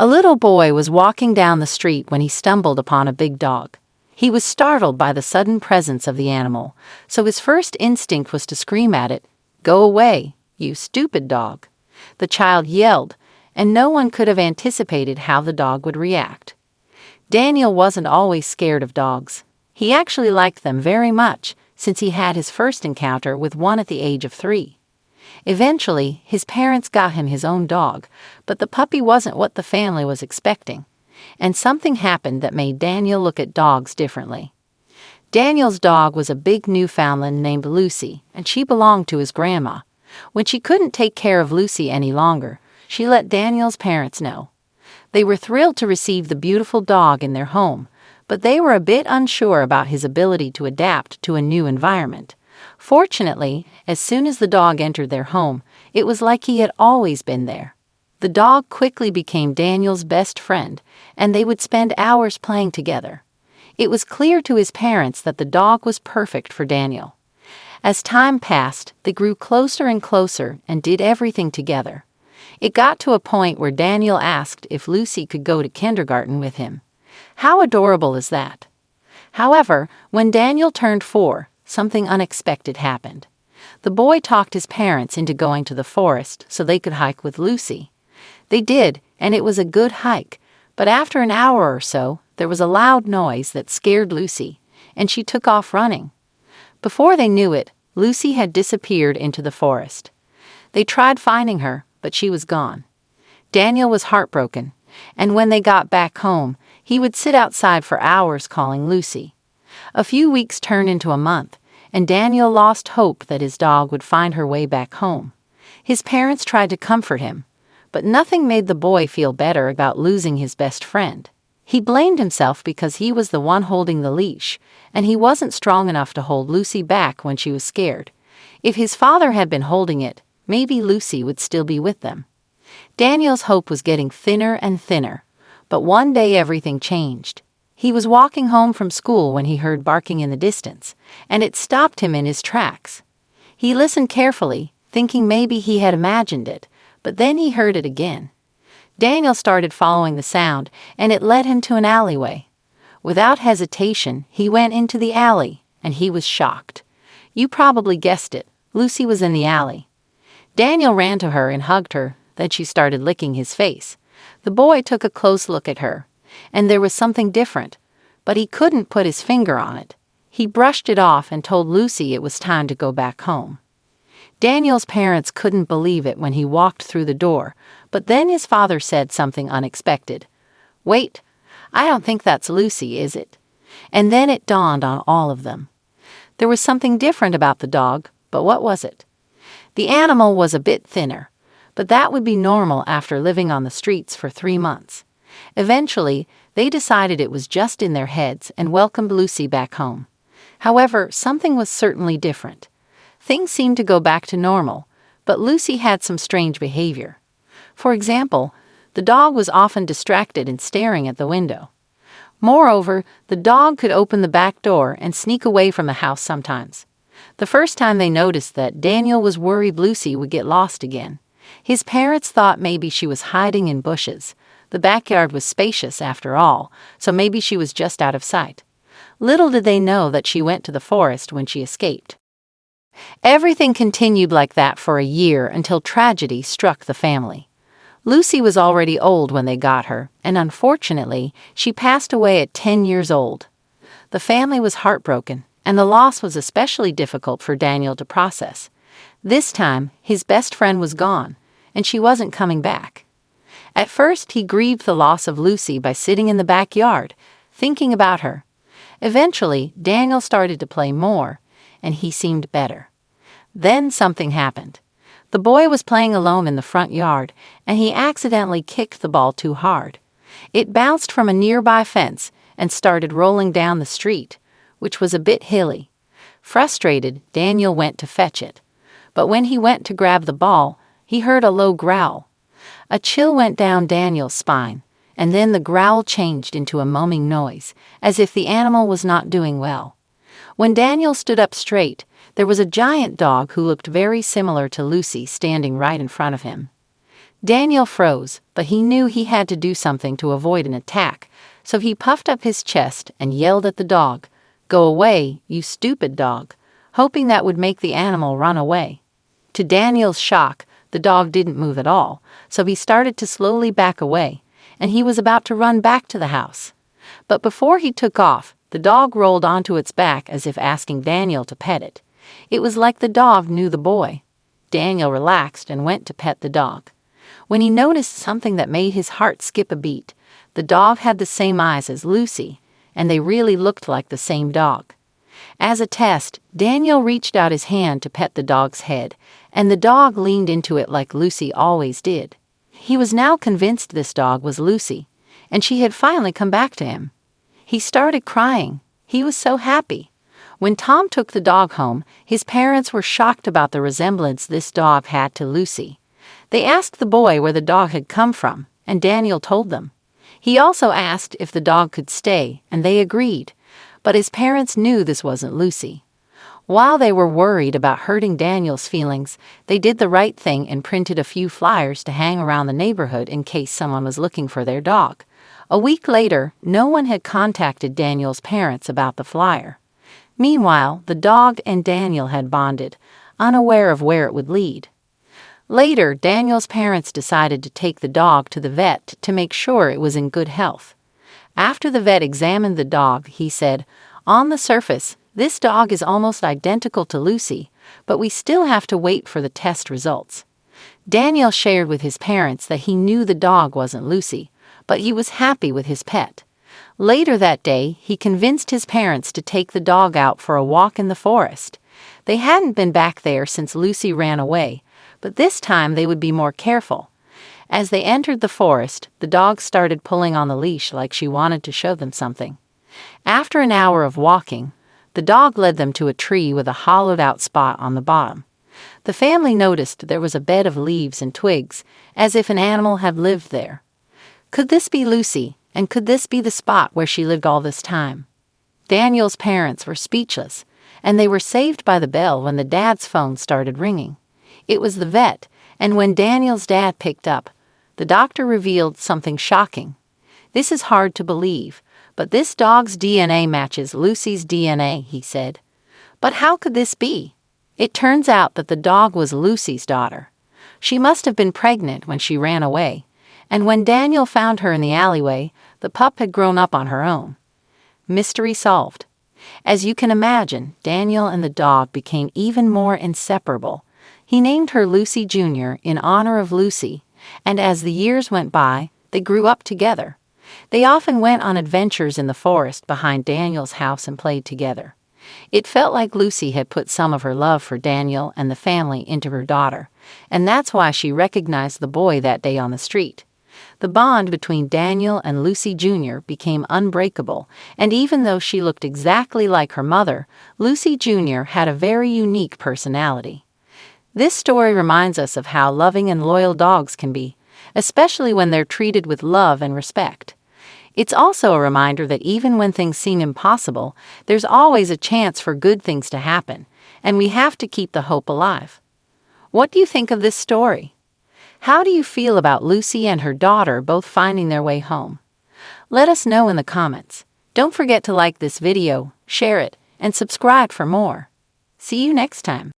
A little boy was walking down the street when he stumbled upon a big dog. He was startled by the sudden presence of the animal, so his first instinct was to scream at it, "Go away, you stupid dog." The child yelled, and no one could have anticipated how the dog would react. Daniel wasn't always scared of dogs. He actually liked them very much, since he had his first encounter with one at the age of 3. Eventually, his parents got him his own dog, but the puppy wasn't what the family was expecting, and something happened that made Daniel look at dogs differently. Daniel's dog was a big Newfoundland named Lucy, and she belonged to his grandma. When she couldn't take care of Lucy any longer, she let Daniel's parents know. They were thrilled to receive the beautiful dog in their home, but they were a bit unsure about his ability to adapt to a new environment. Fortunately, as soon as the dog entered their home, it was like he had always been there. The dog quickly became Daniel's best friend, and they would spend hours playing together. It was clear to his parents that the dog was perfect for Daniel. As time passed, they grew closer and closer and did everything together. It got to a point where Daniel asked if Lucy could go to kindergarten with him. How adorable is that? However, when Daniel turned 4, something unexpected happened. The boy talked his parents into going to the forest so they could hike with Lucy. They did, and it was a good hike, but after an hour or so, there was a loud noise that scared Lucy, and she took off running. Before they knew it, Lucy had disappeared into the forest. They tried finding her, but she was gone. Daniel was heartbroken, and when they got back home, he would sit outside for hours calling Lucy. A few weeks turned into a month, and Daniel lost hope that his dog would find her way back home. His parents tried to comfort him, but nothing made the boy feel better about losing his best friend. He blamed himself because he was the one holding the leash, and he wasn't strong enough to hold Lucy back when she was scared. If his father had been holding it, maybe Lucy would still be with them. Daniel's hope was getting thinner and thinner, but one day everything changed. He was walking home from school when he heard barking in the distance, and it stopped him in his tracks. He listened carefully, thinking maybe he had imagined it, but then he heard it again. Daniel started following the sound, and it led him to an alleyway. Without hesitation, he went into the alley, and he was shocked. You probably guessed it, Lucy was in the alley. Daniel ran to her and hugged her, then she started licking his face. The boy took a close look at her, and there was something different, but he couldn't put his finger on it. He brushed it off and told Lucy it was time to go back home. Daniel's parents couldn't believe it when he walked through the door, but then his father said something unexpected. "Wait, I don't think that's Lucy, is it?" And then it dawned on all of them. There was something different about the dog, but what was it? The animal was a bit thinner, but that would be normal after living on the streets for 3 months. Eventually, they decided it was just in their heads and welcomed Lucy back home. However, something was certainly different. Things seemed to go back to normal, but Lucy had some strange behavior. For example, the dog was often distracted and staring at the window. Moreover, the dog could open the back door and sneak away from the house sometimes. The first time they noticed that, Daniel was worried Lucy would get lost again. His parents thought maybe she was hiding in bushes. The backyard was spacious after all, so maybe she was just out of sight. Little did they know that she went to the forest when she escaped. Everything continued like that for a year until tragedy struck the family. Lucy was already old when they got her, and unfortunately, she passed away at 10 years old. The family was heartbroken, and the loss was especially difficult for Daniel to process. This time, his best friend was gone, and she wasn't coming back. At first, he grieved the loss of Lucy by sitting in the backyard, thinking about her. Eventually, Daniel started to play more, and he seemed better. Then something happened. The boy was playing alone in the front yard, and he accidentally kicked the ball too hard. It bounced from a nearby fence and started rolling down the street, which was a bit hilly. Frustrated, Daniel went to fetch it. But when he went to grab the ball, he heard a low growl. A chill went down Daniel's spine, and then the growl changed into a moaning noise, as if the animal was not doing well. When Daniel stood up straight, there was a giant dog who looked very similar to Lucy standing right in front of him. Daniel froze, but he knew he had to do something to avoid an attack, so he puffed up his chest and yelled at the dog, "Go away, you stupid dog," hoping that would make the animal run away. To Daniel's shock, the dog didn't move at all, so he started to slowly back away, and he was about to run back to the house. But before he took off, the dog rolled onto its back as if asking Daniel to pet it. It was like the dog knew the boy. Daniel relaxed and went to pet the dog. When he noticed something that made his heart skip a beat, the dog had the same eyes as Lucy, and they really looked like the same dog. As a test, Daniel reached out his hand to pet the dog's head, and the dog leaned into it like Lucy always did. He was now convinced this dog was Lucy, and she had finally come back to him. He started crying. He was so happy. When Tom took the dog home, his parents were shocked about the resemblance this dog had to Lucy. They asked the boy where the dog had come from, and Daniel told them. He also asked if the dog could stay, and they agreed, but his parents knew this wasn't Lucy. While they were worried about hurting Daniel's feelings, they did the right thing and printed a few flyers to hang around the neighborhood in case someone was looking for their dog. A week later, no one had contacted Daniel's parents about the flyer. Meanwhile, the dog and Daniel had bonded, unaware of where it would lead. Later, Daniel's parents decided to take the dog to the vet to make sure it was in good health. After the vet examined the dog, he said, "On the surface, this dog is almost identical to Lucy, but we still have to wait for the test results." Daniel shared with his parents that he knew the dog wasn't Lucy, but he was happy with his pet. Later that day, he convinced his parents to take the dog out for a walk in the forest. They hadn't been back there since Lucy ran away, but this time they would be more careful. As they entered the forest, the dog started pulling on the leash like she wanted to show them something. After an hour of walking, the dog led them to a tree with a hollowed-out spot on the bottom. The family noticed there was a bed of leaves and twigs, as if an animal had lived there. Could this be Lucy, and could this be the spot where she lived all this time? Daniel's parents were speechless, and they were saved by the bell when the dad's phone started ringing. It was the vet, and when Daniel's dad picked up, the doctor revealed something shocking. "This is hard to believe, but this dog's DNA matches Lucy's DNA," he said. "But how could this be?" It turns out that the dog was Lucy's daughter. She must have been pregnant when she ran away, and when Daniel found her in the alleyway, the pup had grown up on her own. Mystery solved. As you can imagine, Daniel and the dog became even more inseparable. He named her Lucy Jr. in honor of Lucy, and as the years went by, they grew up together. They often went on adventures in the forest behind Daniel's house and played together. It felt like Lucy had put some of her love for Daniel and the family into her daughter, and that's why she recognized the boy that day on the street. The bond between Daniel and Lucy Jr. became unbreakable, and even though she looked exactly like her mother, Lucy Jr. had a very unique personality. This story reminds us of how loving and loyal dogs can be, especially when they're treated with love and respect. It's also a reminder that even when things seem impossible, there's always a chance for good things to happen, and we have to keep the hope alive. What do you think of this story? How do you feel about Lucy and her daughter both finding their way home? Let us know in the comments. Don't forget to like this video, share it, and subscribe for more. See you next time.